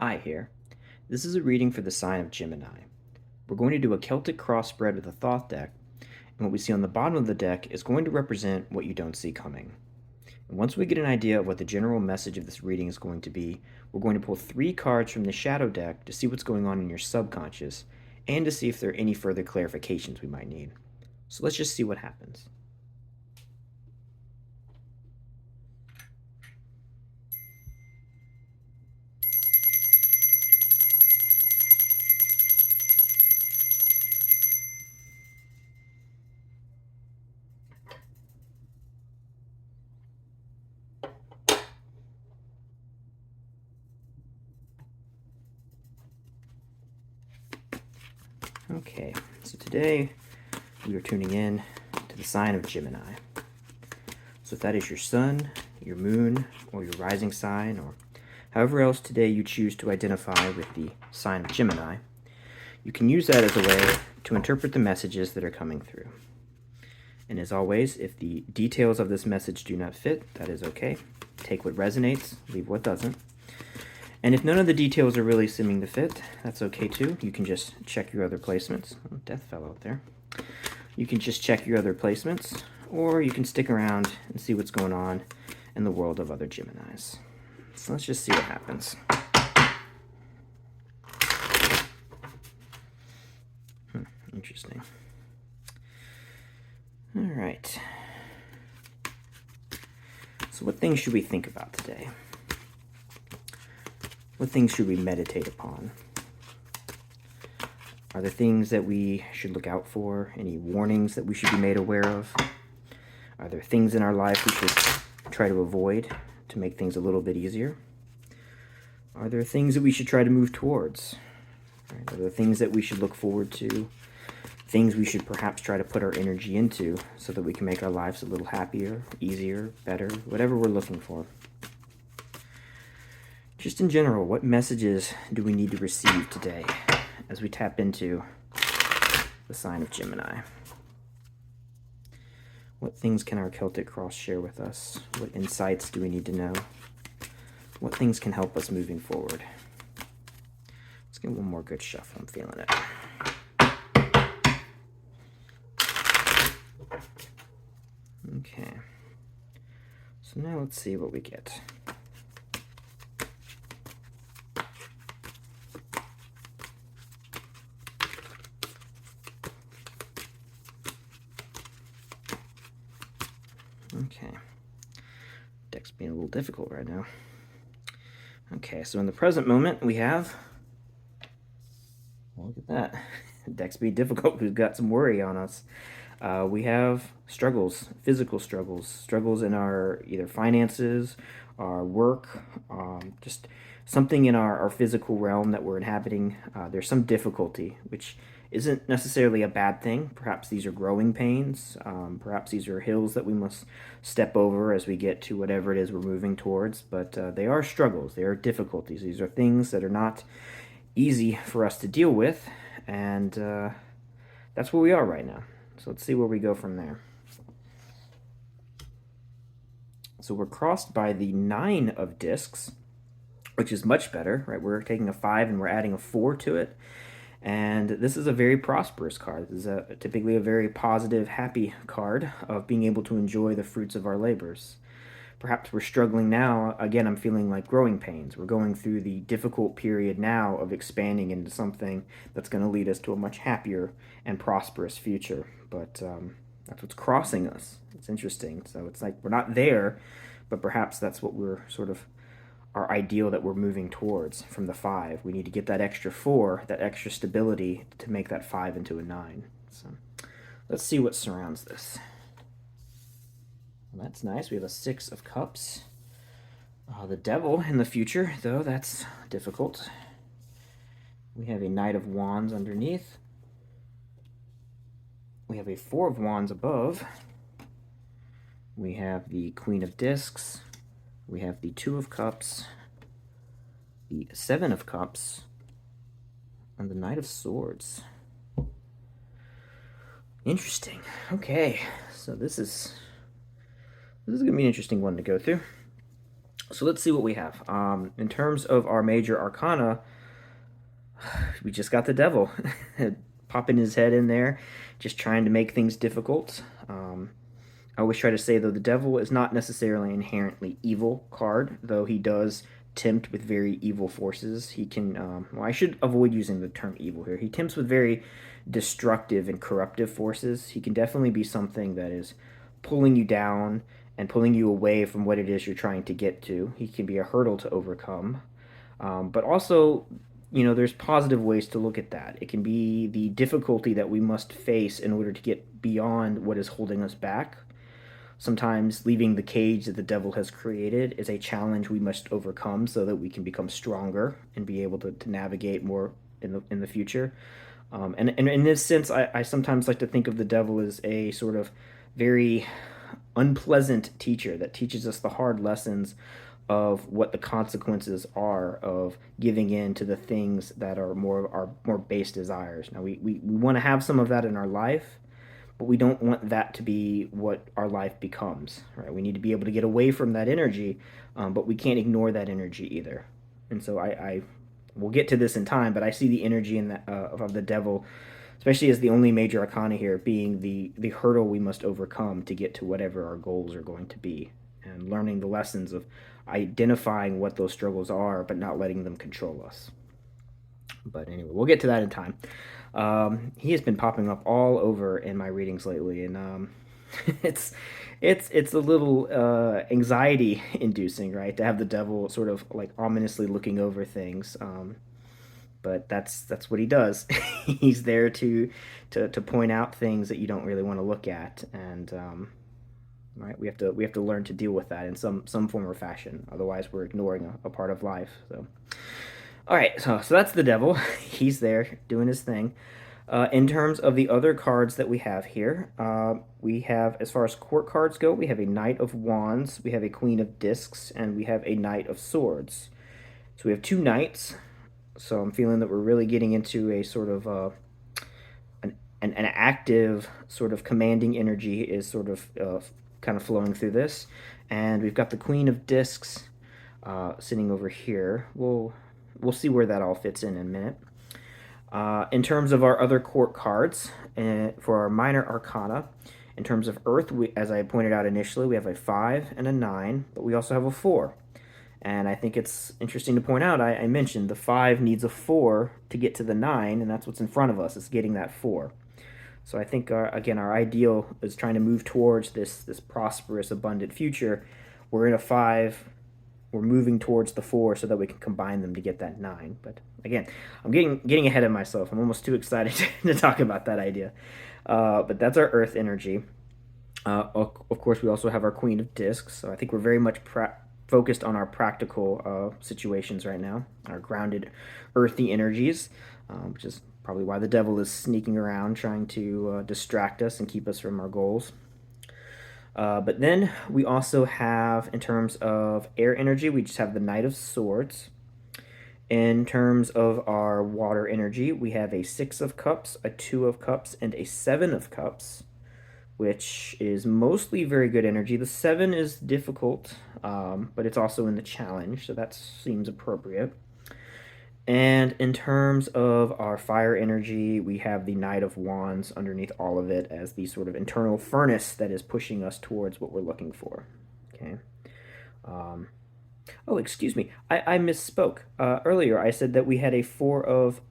Hi here. This is a reading for the sign of Gemini. We're going to do a Celtic crossbred with a Thoth deck, and what we see on the bottom of the deck is going to represent what you don't see coming. And once we get an idea of what the general message of this reading is going to be, we're going to pull 3 cards from the shadow deck to see what's going on in your subconscious, and to see if there are any further clarifications we might need. So let's just see what happens. Okay, so today we are tuning in to the sign of Gemini. So if that is your sun, your moon, or your rising sign, or however else today you choose to identify with the sign of Gemini, you can use that as a way to interpret the messages that are coming through. And as always, if the details of this message do not fit, that is okay. Take what resonates, leave what doesn't. And if none of the details are really seeming to fit, that's okay too. You can just check your other placements. Oh, death fell out there. You can just check your other placements, or you can stick around and see what's going on in the world of other Geminis. So let's just see what happens. Interesting. All right. So what things should we think about today? What things should we meditate upon? Are there things that we should look out for? Any warnings that we should be made aware of? Are there things in our life we should try to avoid to make things a little bit easier? Are there things that we should try to move towards? Are there things that we should look forward to? Things we should perhaps try to put our energy into so that we can make our lives a little happier, easier, better, whatever we're looking for. Just in general, what messages do we need to receive today as we tap into the sign of Gemini? What things can our Celtic cross share with us? What insights do we need to know? What things can help us moving forward? Let's get one more good shuffle. I'm feeling it. Okay. So now let's see what we get. Okay. Deck's being a little difficult right now. Okay, so in the present moment, we have... Well, look at that. Deck's being difficult. We've got some worry on us. We have struggles, physical struggles, struggles in our either finances, our work, just something in our physical realm that we're inhabiting. There's some difficulty, which isn't necessarily a bad thing. Perhaps these are growing pains. Perhaps these are hills that we must step over as we get to whatever it is we're moving towards. But they are struggles. They are difficulties. These are things that are not easy for us to deal with. And that's where we are right now. So let's see where we go from there. So we're crossed by the 9 of discs, which is much better, right? We're taking a 5 and we're adding a 4 to it. And this is a very prosperous card. This is typically a very positive, happy card of being able to enjoy the fruits of our labors. Perhaps we're struggling now. Again, I'm feeling like growing pains. We're going through the difficult period now of expanding into something that's going to lead us to a much happier and prosperous future. But that's what's crossing us. It's interesting. So it's like we're not there, but perhaps that's what we're sort of our ideal that we're moving towards from the 5. We need to get that extra 4, that extra stability to make that 5 into a 9. So let's see what surrounds this. Well, that's nice. We have a 6 of cups. The devil in the future, though, that's difficult. We have a Knight of Wands underneath. We have a 4 of Wands above. We have the Queen of Discs. We have the 2 of Cups, the 7 of Cups, and the Knight of Swords. Interesting. Okay, so this is going to be an interesting one to go through. So let's see what we have. In terms of our major arcana, we just got the devil popping his head in there, just trying to make things difficult. I always try to say, though, the devil is not necessarily an inherently evil card, though he does tempt with very evil forces. He can, well, I should avoid using the term evil here. He tempts with very destructive and corruptive forces. He can definitely be something that is pulling you down and pulling you away from what it is you're trying to get to. He can be a hurdle to overcome. But also, there's positive ways to look at that. It can be the difficulty that we must face in order to get beyond what is holding us back. Sometimes leaving the cage that the devil has created is a challenge we must overcome so that we can become stronger and be able to navigate more in the future. And in this sense, I sometimes like to think of the devil as a sort of very unpleasant teacher that teaches us the hard lessons of what the consequences are of giving in to the things that are more of our more base desires. Now, we want to have some of that in our life, but we don't want that to be what our life becomes, right? We need to be able to get away from that energy, but we can't ignore that energy either. And so I we'll get to this in time, but I see the energy in of the devil, especially as the only major arcana here, being the hurdle we must overcome to get to whatever our goals are going to be, and learning the lessons of identifying what those struggles are, but not letting them control us. But anyway, we'll get to that in time. He has been popping up all over in my readings lately, and it's it's a little anxiety inducing, right? To have the devil sort of like ominously looking over things. But that's what he does. He's there to point out things that you don't really want to look at, and right, we have to learn to deal with that in some form or fashion. Otherwise, we're ignoring a part of life. So. All right, so that's the devil. He's there doing his thing. In terms of the other cards that we have here, we have, as far as court cards go, we have a Knight of Wands, we have a Queen of Discs, and we have a Knight of Swords. So we have two knights. So I'm feeling that we're really getting into a sort of an active sort of commanding energy is sort of kind of flowing through this. And we've got the Queen of Discs sitting over here. We'll see where that all fits in a minute. In terms of our other court cards, for our minor arcana, in terms of Earth, as I pointed out initially, we have a 5 and a 9, but we also have a 4. And I think it's interesting to point out, I mentioned the 5 needs a 4 to get to the 9, and that's what's in front of us, is getting that 4. So I think, again, our ideal is trying to move towards this prosperous, abundant future. We're in a 5, we're moving towards the 4 so that we can combine them to get that 9. But again, I'm getting ahead of myself. I'm almost too excited to talk about that idea. But that's our Earth energy. Of course, we also have our Queen of Discs. So I think we're very much focused on our practical situations right now, our grounded, earthy energies, which is probably why the devil is sneaking around trying to distract us and keep us from our goals. But then we also have, in terms of air energy, we just have the Knight of Swords. In terms of our water energy, we have a 6 of Cups, a 2 of Cups, and a 7 of Cups, which is mostly very good energy. The 7 is difficult, but it's also in the challenge, so that seems appropriate. And in terms of our fire energy, we have the Knight of Wands underneath all of it as the sort of internal furnace that is pushing us towards what we're looking for. Okay. Oh, excuse me. I misspoke. Earlier, I said that we had a 4 of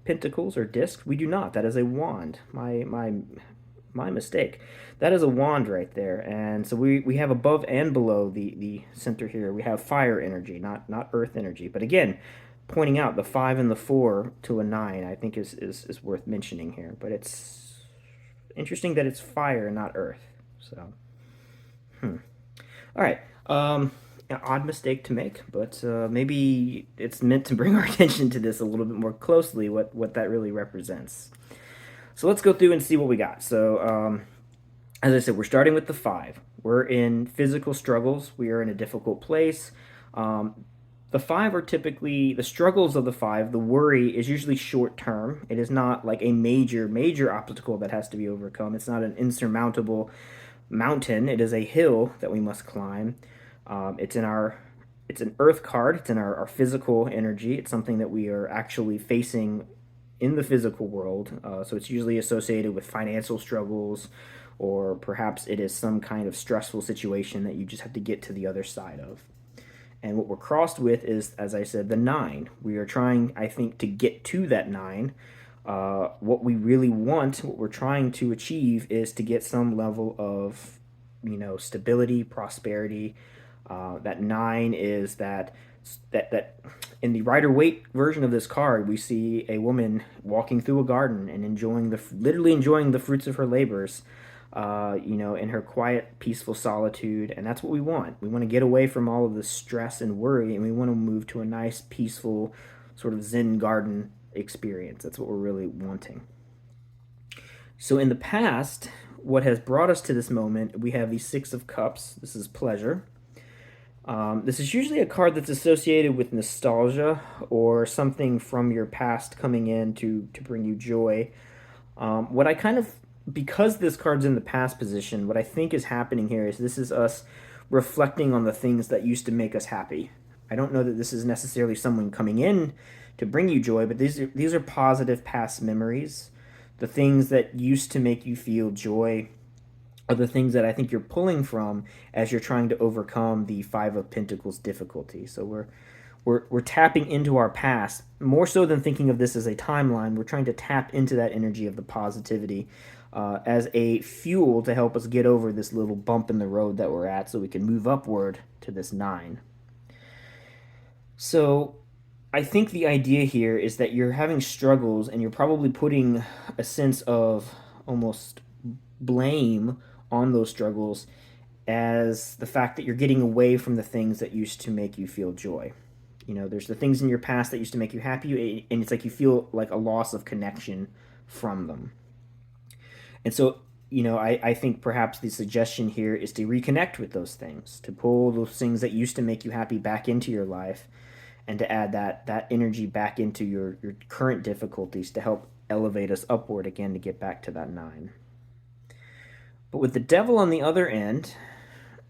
Pentacles or discs. We do not. That is a wand. My mistake. That is a wand right there. And so we have above and below the center here, we have fire energy, not earth energy. But again, pointing out the 5 and the 4 to a 9, I think is worth mentioning here. But it's interesting that it's fire, not earth. So, all right. An odd mistake to make, but maybe it's meant to bring our attention to this a little bit more closely, what that really represents. So let's go through and see what we got. So, as I said, we're starting with the 5. We're in physical struggles. We are in a difficult place. The 5 are typically, the struggles of the 5, the worry is usually short term. It is not like a major obstacle that has to be overcome. It's not an insurmountable mountain. It is a hill that we must climb. It's in our it's an earth card. It's in our physical energy. It's something that we are actually facing in the physical world. So it's usually associated with financial struggles, or perhaps it is some kind of stressful situation that you just have to get to the other side of. And what we're crossed with is, as I said, the nine. We are trying, I think, to get to that nine. What we really want, what we're trying to achieve, is to get some level of, stability, prosperity. That nine is that in the Rider Waite version of this card, we see a woman walking through a garden and literally enjoying the fruits of her labors, in her quiet, peaceful solitude. And that's what we want. We want to get away from all of the stress and worry, and we want to move to a nice, peaceful, sort of Zen garden experience. That's what we're really wanting. So in the past, what has brought us to this moment, we have the Six of Cups. This is pleasure. This is usually a card that's associated with nostalgia or something from your past coming in to bring you joy. What I kind of, because this card's in the past position, what I think is happening here is this is us reflecting on the things that used to make us happy. I don't know that this is necessarily someone coming in to bring you joy, but these are positive past memories. The things that used to make you feel joy are the things that I think you're pulling from as you're trying to overcome the Five of Pentacles difficulty. So we're tapping into our past more so than thinking of this as a timeline. We're trying to tap into that energy of the positivity as a fuel to help us get over this little bump in the road that we're at, so we can move upward to this nine. So I think the idea here is that you're having struggles, and you're probably putting a sense of almost blame on those struggles as the fact that you're getting away from the things that used to make you feel joy. There's the things in your past that used to make you happy, and it's like you feel like a loss of connection from them. And so, I think perhaps the suggestion here is to reconnect with those things, to pull those things that used to make you happy back into your life, and to add that energy back into your current difficulties to help elevate us upward again to get back to that nine. But with the devil on the other end,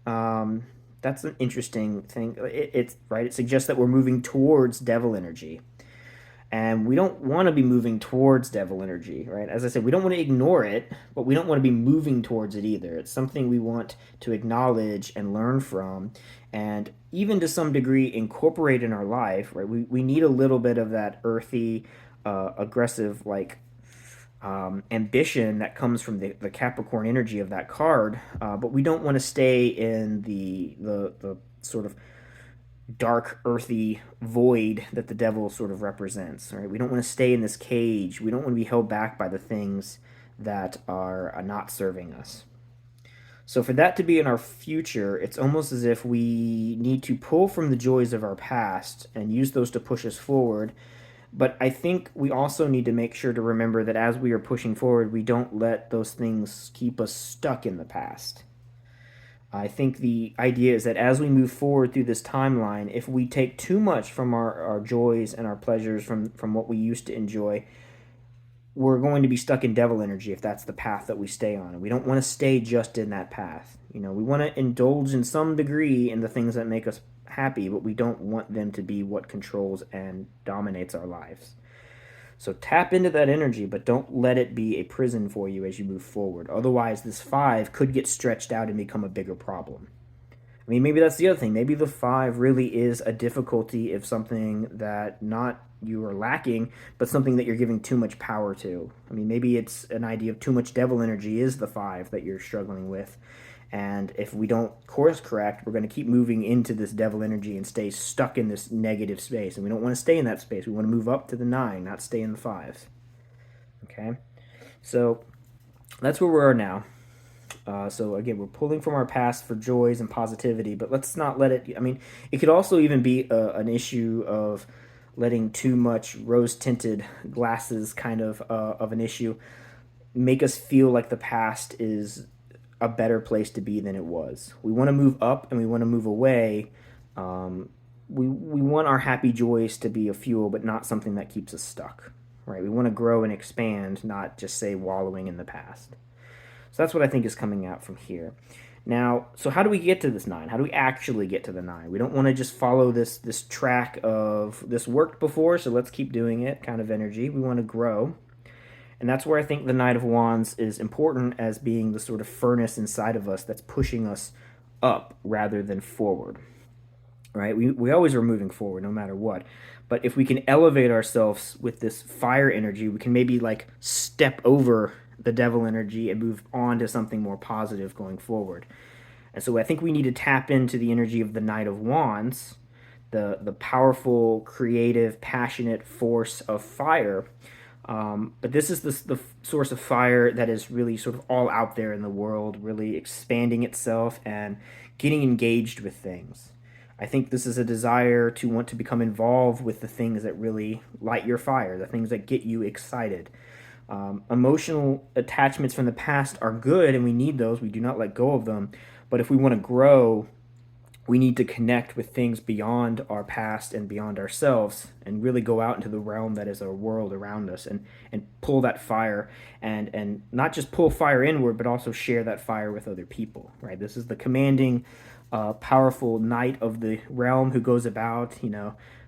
that's an interesting thing. It's right. It suggests that we're moving towards devil energy, and we don't want to be moving towards devil energy, right? As I said, we don't want to ignore it, but we don't want to be moving towards it either. It's something we want to acknowledge and learn from, and even to some degree incorporate in our life, right? We need a little bit of that earthy, aggressive, ambition that comes from the Capricorn energy of that card, but we don't want to stay in the sort of dark, earthy void that the devil sort of represents. Right? We don't want to stay in this cage. We don't want to be held back by the things that are not serving us. So for that to be in our future, it's almost as if we need to pull from the joys of our past and use those to push us forward. But I think we also need to make sure to remember that as we are pushing forward, we don't let those things keep us stuck in the past. I think the idea is that as we move forward through this timeline, if we take too much from our joys and our pleasures from what we used to enjoy, we're going to be stuck in devil energy if that's the path that we stay on. And we don't want to stay just in that path. We want to indulge in some degree in the things that make us happy, but we don't want them to be what controls and dominates our lives. So tap into that energy, but don't let it be a prison for you as you move forward. Otherwise, this five could get stretched out and become a bigger problem. I mean, maybe that's the other thing. Maybe the five really is a difficulty if something that not you are lacking, but something that you're giving too much power to. I mean, maybe it's an idea of too much devil energy is the five that you're struggling with. And if we don't course correct, we're going to keep moving into this devil energy and stay stuck in this negative space. And we don't want to stay in that space. We want to move up to the nine, not stay in the five. Okay? So that's where we are now. So again, we're pulling from our past for joys and positivity, but let's not let it. I mean, it could also even be an issue of letting too much rose-tinted glasses, kind of an issue, make us feel like the past is a better place to be than it was. We want to move up and we want to move away. We want our happy joys to be a fuel, but not something that keeps us stuck. Right? We want to grow and expand, not just say wallowing in the past. So that's what I think is coming out from here. Now, so how do we get to this nine? How do we actually get to the nine? We don't want to just follow this track of this worked before, so let's keep doing it kind of energy. We want to grow. And that's where I think the Knight of Wands is important as being the sort of furnace inside of us that's pushing us up rather than forward. Right? We always are moving forward no matter what. But if we can elevate ourselves with this fire energy, we can maybe like step over the devil energy and move on to something more positive going forward. And so I think we need to tap into the energy of the Knight of Wands, the powerful, creative, passionate force of fire. But this is the source of fire that is really sort of all out there in the world, really expanding itself and getting engaged with things. I think this is a desire to want to become involved with the things that really light your fire, the things that get you excited. Emotional attachments from the past are good and we need those. We do not let go of them. But if we want to grow, we need to connect with things beyond our past and beyond ourselves and really go out into the realm that is our world around us and pull that fire and not just pull fire inward, but also share that fire with other people, right? This is the commanding, powerful knight of the realm who goes about,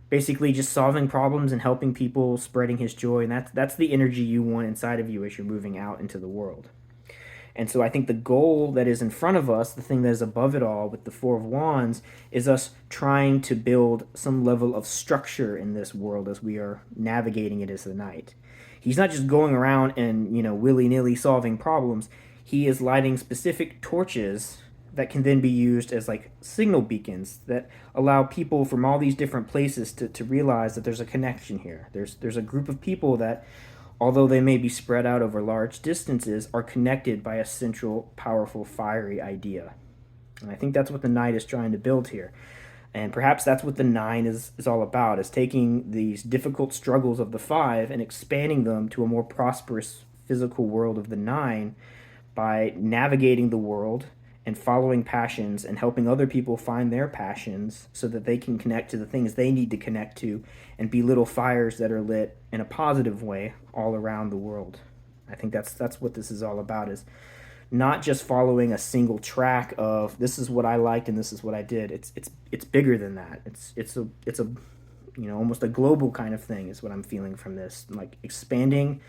basically just solving problems and helping people, spreading his joy. And that's the energy you want inside of you as you're moving out into the world. And so I think the goal that is in front of us, the thing that is above it all with the Four of Wands, is us trying to build some level of structure in this world as we are navigating it as the knight. He's not just going around and, willy-nilly solving problems. He is lighting specific torches that can then be used as like signal beacons that allow people from all these different places to realize that there's a connection here. There's a group of people that, although they may be spread out over large distances, are connected by a central, powerful, fiery idea. And I think that's what the knight is trying to build here. And perhaps that's what the nine is all about, is taking these difficult struggles of the five and expanding them to a more prosperous physical world of the nine by navigating the world and following passions and helping other people find their passions so that they can connect to the things they need to connect to and be little fires that are lit in a positive way all around the world. I think that's what this is all about, is not just following a single track of this is what I liked and this is what I did. It's bigger than that. It's a almost a global kind of thing is what I'm feeling from this, like expanding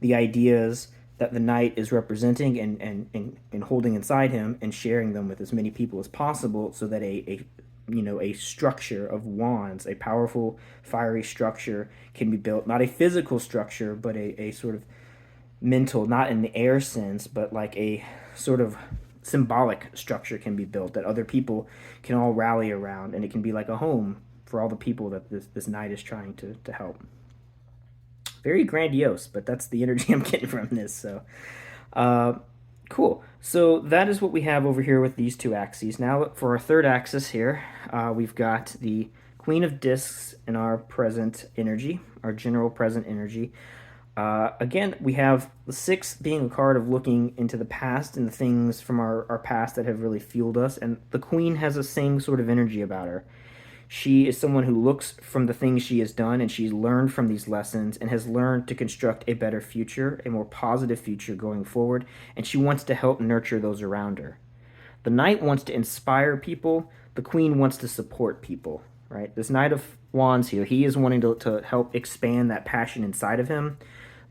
the ideas that the knight is representing and holding inside him and sharing them with as many people as possible so that a structure of wands, a powerful fiery structure, can be built. Not a physical structure, but a sort of mental, not in the air sense, but like a sort of symbolic structure can be built that other people can all rally around, and it can be like a home for all the people that this knight is trying to help. Very grandiose, but that's the energy I'm getting from this. So, cool. So that is what we have over here with these two axes. Now for our third axis here, we've got the Queen of Discs in our present energy, our general present energy. Again, we have the six being a card of looking into the past and the things from our past that have really fueled us. And the Queen has the same sort of energy about her. She is someone who looks from the things she has done and she's learned from these lessons and has learned to construct a better future, a more positive future going forward, and she wants to help nurture those around her. The Knight wants to inspire people, the Queen wants to support people, right? This Knight of Wands here, he is wanting to help expand that passion inside of him.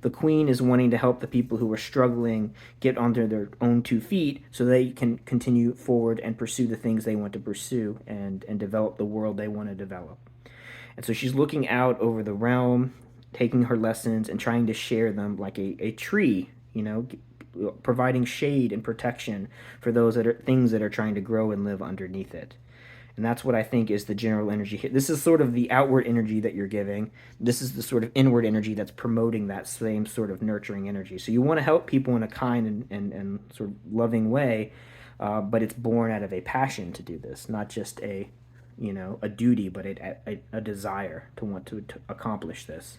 The Queen is wanting to help the people who are struggling get onto their own 2 feet so they can continue forward and pursue the things they want to pursue and develop the world they want to develop. And so she's looking out over the realm, taking her lessons and trying to share them like a tree, providing shade and protection for those things that are trying to grow and live underneath it. And that's what I think is the general energy here. This is sort of the outward energy that you're giving. This is the sort of inward energy that's promoting that same sort of nurturing energy. So you want to help people in a kind and sort of loving way, but it's born out of a passion to do this, not just a duty, but a desire to want to accomplish this.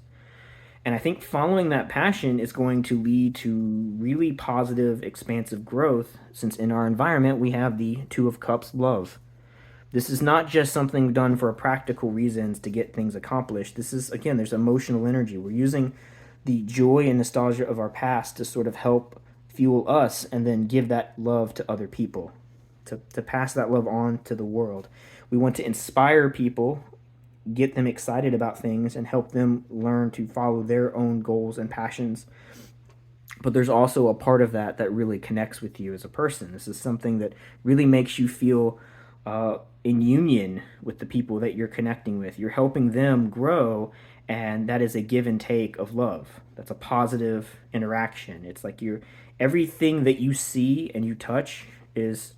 And I think following that passion is going to lead to really positive, expansive growth, since in our environment we have the Two of Cups, love. This is not just something done for practical reasons to get things accomplished. This is, again, there's emotional energy. We're using the joy and nostalgia of our past to sort of help fuel us and then give that love to other people. to pass that love on to the world. We want to inspire people, get them excited about things, and help them learn to follow their own goals and passions. But there's also a part of that that really connects with you as a person. This is something that really makes you feel in union with the people that you're connecting with. You're helping them grow, and that is a give and take of love. That's a positive interaction. It's like you're everything that you see and you touch is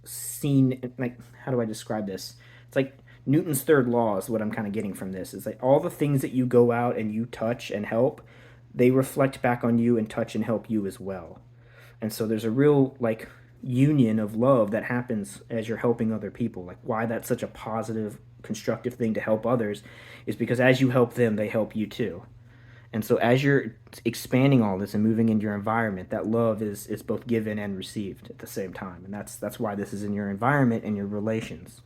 seen. Like, how do I describe this? It's like Newton's third law is what I'm kind of getting from this. It's like all the things that you go out and you touch and help, they reflect back on you and touch and help you as well. And so there's a real like union of love that happens as you're helping other people. Like, why that's such a positive, constructive thing to help others is because as you help them, they help you too. And so as you're expanding all this and moving into your environment, that love is both given and received at the same time. And that's why this is in your environment and your relations.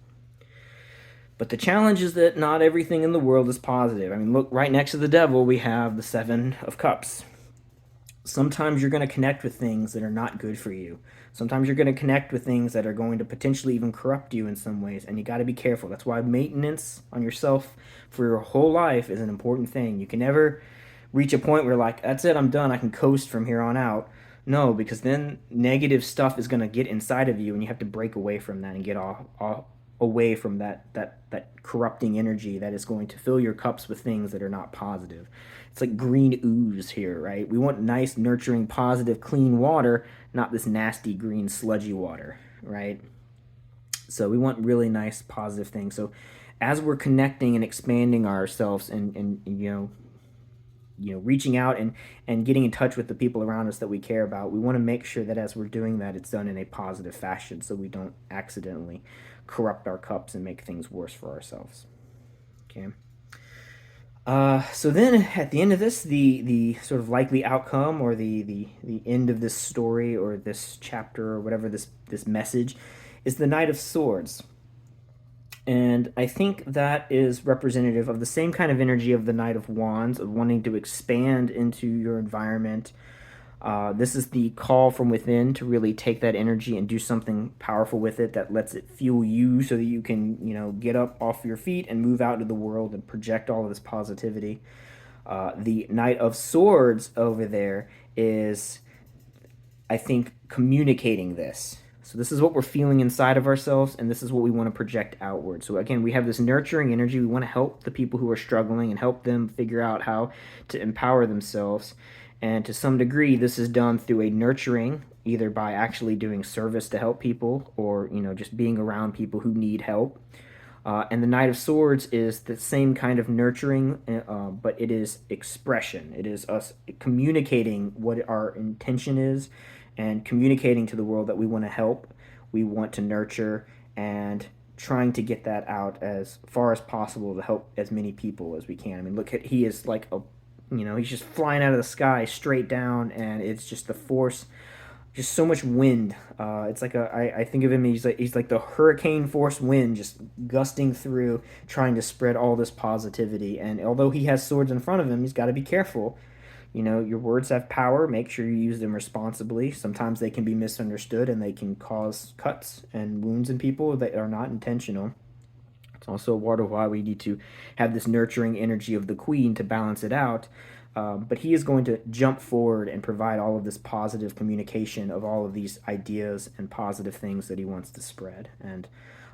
But the challenge is that not everything in the world is positive. I mean, look, right next to the devil, we have the Seven of Cups. Sometimes you're going to connect with things that are not good for you. Sometimes you're going to connect with things that are going to potentially even corrupt you in some ways, and you got to be careful. That's why maintenance on yourself for your whole life is an important thing. You can never reach a point where, like, that's it, I'm done, I can coast from here on out. No, because then negative stuff is going to get inside of you, and you have to break away from that and get all away from that corrupting energy that is going to fill your cups with things that are not positive. It's like green ooze here, right? We want nice, nurturing, positive, clean water, not this nasty green sludgy water, right? So we want really nice, positive things. So as we're connecting and expanding ourselves and reaching out and getting in touch with the people around us that we care about, we want to make sure that as we're doing that, it's done in a positive fashion so we don't accidentally corrupt our cups and make things worse for ourselves. Okay. So then at the end of this, the sort of likely outcome or the end of this story or this chapter or whatever this message is the Knight of Swords. And I think that is representative of the same kind of energy of the Knight of Wands, of wanting to expand into your environment. This is the call from within to really take that energy and do something powerful with it that lets it fuel you so that you can, get up off your feet and move out into the world and project all of this positivity. The Knight of Swords over there is, I think, communicating this. So this is what we're feeling inside of ourselves, and this is what we want to project outward. So again, we have this nurturing energy. We want to help the people who are struggling and help them figure out how to empower themselves. And to some degree, this is done through a nurturing, either by actually doing service to help people or, just being around people who need help. And the Knight of Swords is the same kind of nurturing, but it is expression. It is us communicating what our intention is and communicating to the world that we want to help, we want to nurture, and trying to get that out as far as possible to help as many people as we can. I mean, look, he is like he's just flying out of the sky straight down, and it's just the force, just so much wind. It's like I think of him, he's like the hurricane force wind just gusting through, trying to spread all this positivity. And although he has swords in front of him, he's got to be careful. Your words have power. Make sure you use them responsibly. Sometimes they can be misunderstood and they can cause cuts and wounds in people that are not intentional. It's also a part of why we need to have this nurturing energy of the queen to balance it out. But he is going to jump forward and provide all of this positive communication of all of these ideas and positive things that he wants to spread. And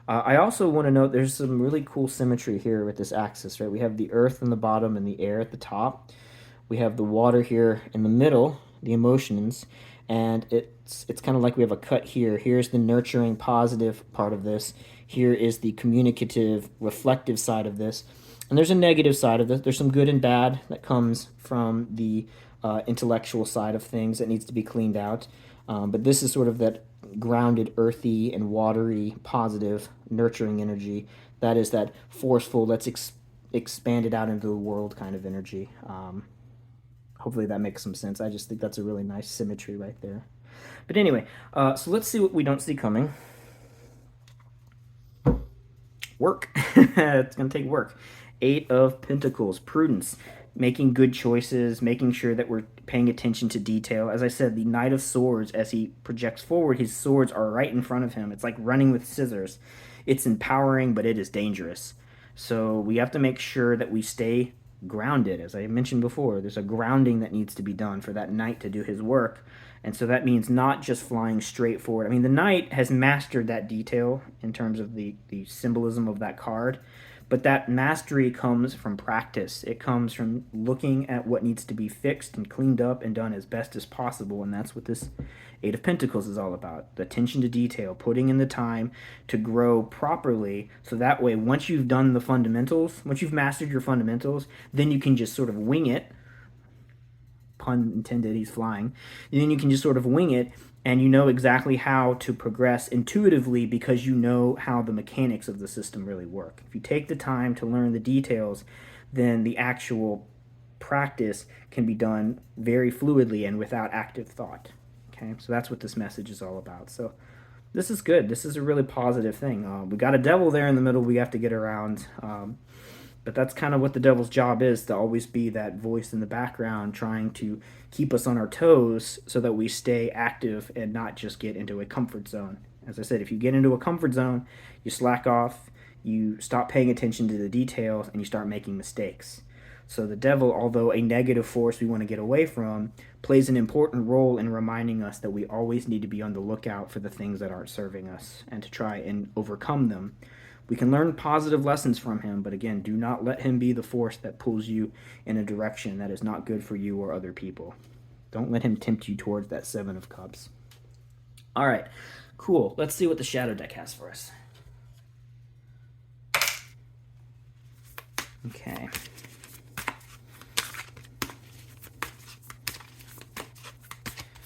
I also want to note there's some really cool symmetry here with this axis, right? We have the earth in the bottom and the air at the top. We have the water here in the middle, the emotions, and it's kind of like we have a cut here. Here's the nurturing, positive part of this. Here is the communicative, reflective side of this. And there's a negative side of this. There's some good and bad that comes from the intellectual side of things that needs to be cleaned out. But this is sort of that grounded, earthy, and watery, positive, nurturing energy. That is that forceful, let's expand it out into the world kind of energy. Hopefully that makes some sense. I just think that's a really nice symmetry right there. But anyway, so let's see what we don't see coming. Work. It's going to take work. 8 of Pentacles, prudence. making good choices, making sure that we're paying attention to detail. As I said, the Knight of Swords, as he projects forward, his swords are right in front of him. It's like running with scissors. It's empowering, but it is dangerous. So we have to make sure that we stay grounded. As I mentioned before, there's a grounding that needs to be done for that knight to do his work. And so that means not just flying straight forward. I mean, the knight has mastered that detail in terms of the symbolism of that card, but that mastery comes from practice. It comes from looking at what needs to be fixed and cleaned up and done as best as possible. And that's what this Eight of Pentacles is all about. The attention to detail, putting in the time to grow properly. So that way, once you've done the fundamentals, once you've mastered your fundamentals, then you can just sort of wing it. Pun intended, he's flying. And then you can just sort of wing it, and you know exactly how to progress intuitively because you know how the mechanics of the system really work. If you take the time to learn the details, then the actual practice can be done very fluidly and without active thought. Okay, so that's what this message is all about. So this is good. This is a really positive thing. We got a devil there in the middle we have to get around. But that's kind of what the devil's job is, to always be that voice in the background trying to keep us on our toes so that we stay active and not just get into a comfort zone. As I said, if you get into a comfort zone, you slack off, you stop paying attention to the details, and you start making mistakes. So the devil, although a negative force we want to get away from, plays an important role in reminding us that we always need to be on the lookout for the things that aren't serving us and to try and overcome them. We can learn positive lessons from him, but again, do not let him be the force that pulls you in a direction that is not good for you or other people. Don't let him tempt you towards that Seven of Cups. All right, cool. Let's see what the Shadow deck has for us. Okay.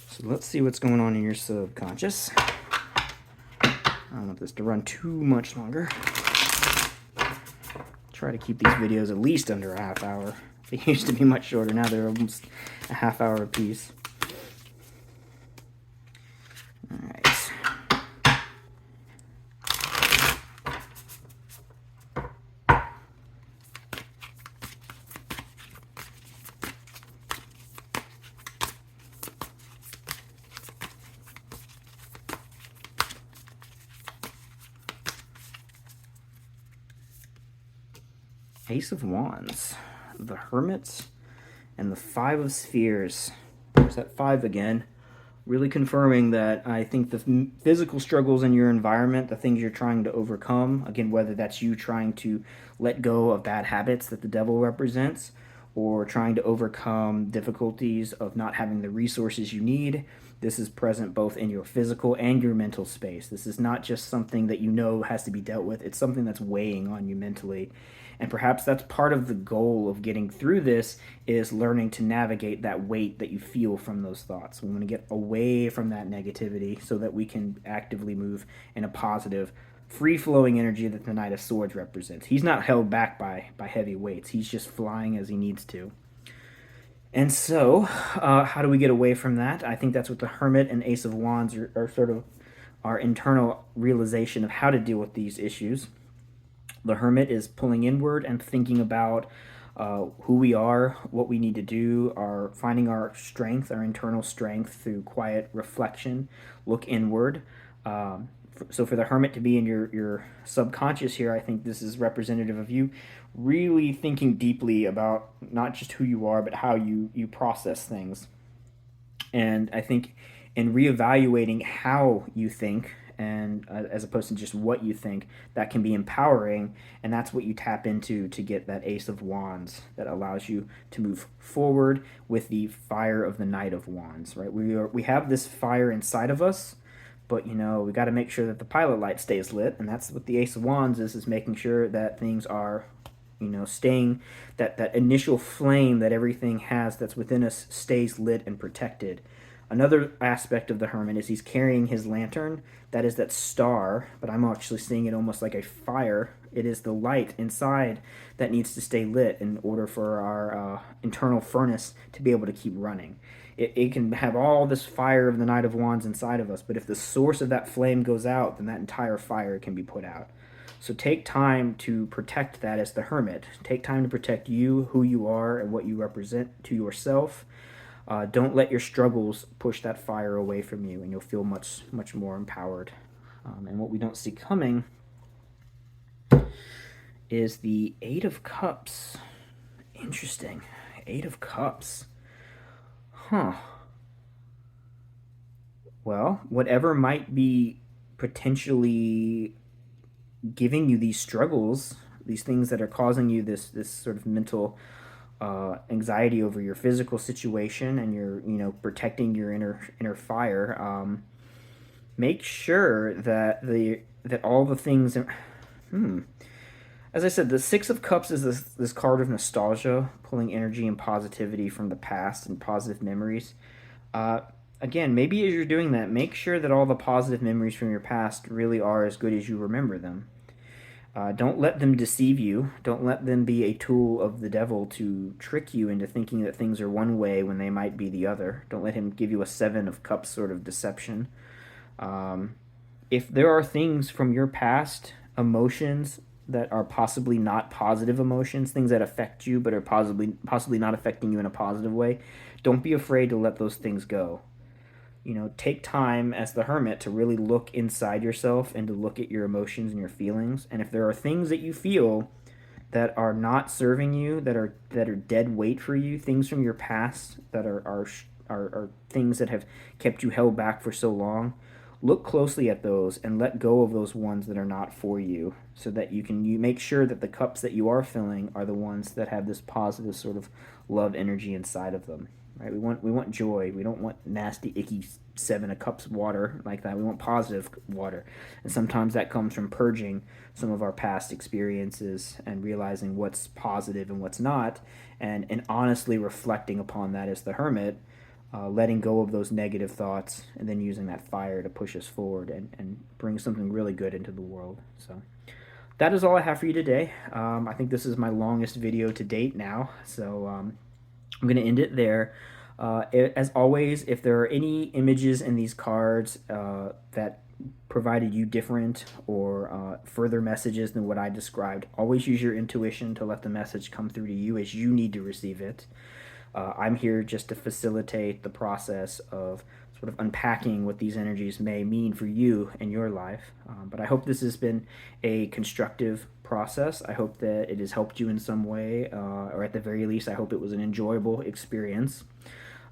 So let's see what's going on in your subconscious. I don't want this to run too much longer. Try to keep these videos at least under a half hour. They used to be much shorter. Now they're almost a half hour apiece. All right. Ace of Wands, the Hermit, and the Five of Spheres. There's that 5 again. Really confirming that I think the physical struggles in your environment, the things you're trying to overcome, again, whether that's you trying to let go of bad habits that the devil represents, or trying to overcome difficulties of not having the resources you need, this is present both in your physical and your mental space. This is not just something that you know has to be dealt with. It's something that's weighing on you mentally. And perhaps that's part of the goal of getting through this, is learning to navigate that weight that you feel from those thoughts. We want to get away from that negativity so that we can actively move in a positive, free-flowing energy that the Knight of Swords represents. He's not held back by heavy weights. He's just flying as he needs to. And so, how do we get away from that? I think that's what the Hermit and Ace of Wands are sort of our internal realization of how to deal with these issues. The Hermit is pulling inward and thinking about who we are, what we need to do, finding our strength, our internal strength through quiet reflection, look inward. So for the Hermit to be in your subconscious here, I think this is representative of you really thinking deeply about not just who you are, but how you process things. And I think in reevaluating how you think, and as opposed to just what you think, that can be empowering, and that's what you tap into to get that Ace of Wands that allows you to move forward with the fire of the Knight of Wands, right? We have this fire inside of us, but we got to make sure that the pilot light stays lit, and that's what the Ace of Wands is making sure that things are staying, that initial flame that everything has that's within us stays lit and protected. Another aspect of the Hermit is he's carrying his lantern. That is that star, but I'm actually seeing it almost like a fire. It is the light inside that needs to stay lit in order for our internal furnace to be able to keep running. It can have all this fire of the Knight of Wands inside of us, but if the source of that flame goes out, then that entire fire can be put out. So take time to protect that as the Hermit. Take time to protect you, who you are, and what you represent to yourself. Don't let your struggles push that fire away from you, and you'll feel much, much more empowered. And what we don't see coming is the Eight of Cups. Interesting. Eight of Cups. Huh. Well, whatever might be potentially giving you these struggles, these things that are causing you this sort of mental anxiety over your physical situation, and your protecting your inner fire. Make sure that all the things. As I said, the Six of Cups is this card of nostalgia, pulling energy and positivity from the past and positive memories. Uh, Again, maybe as you're doing that, make sure that all the positive memories from your past really are as good as you remember them. Don't let them deceive you. Don't let them be a tool of the devil to trick you into thinking that things are one way when they might be the other. Don't let him give you a Seven of Cups sort of deception. Um, if there are things from your past, emotions that are possibly not positive emotions, things that affect you but are possibly not affecting you in a positive way, don't be afraid to let those things go. Take time as the Hermit to really look inside yourself and to look at your emotions and your feelings. And if there are things that you feel that are not serving you, that are dead weight for you, things from your past that are things that have kept you held back for so long, look closely at those and let go of those ones that are not for you, so that you make sure that the cups that you are filling are the ones that have this positive sort of love energy inside of them. Right? We want joy. We don't want nasty, icky Seven of Cups water like that. We want positive water, and sometimes that comes from purging some of our past experiences and realizing what's positive and what's not, and honestly reflecting upon that as the Hermit, letting go of those negative thoughts, and then using that fire to push us forward and bring something really good into the world. So that is all I have for you today. I think this is my longest video to date now, so I'm going to end it there. As always, if there are any images in these cards that provided you different or further messages than what I described, always use your intuition to let the message come through to you as you need to receive it. I'm here just to facilitate the process of sort of unpacking what these energies may mean for you in your life. But I hope this has been a constructive process. I hope that it has helped you in some way, or at the very least, I hope it was an enjoyable experience.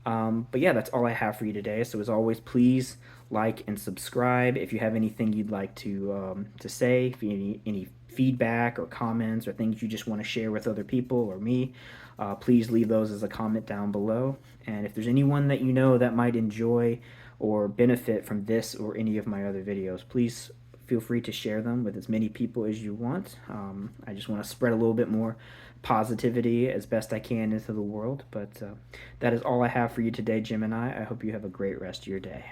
But yeah, that's all I have for you today. So as always, please like and subscribe. If you have anything you'd like to say, if you need any feedback or comments or things you just want to share with other people or me, please leave those as a comment down below. And if there's anyone that you know that might enjoy or benefit from this or any of my other videos, please feel free to share them with as many people as you want. I just want to spread a little bit more positivity as best I can into the world. But that is all I have for you today, Gemini. I hope you have a great rest of your day.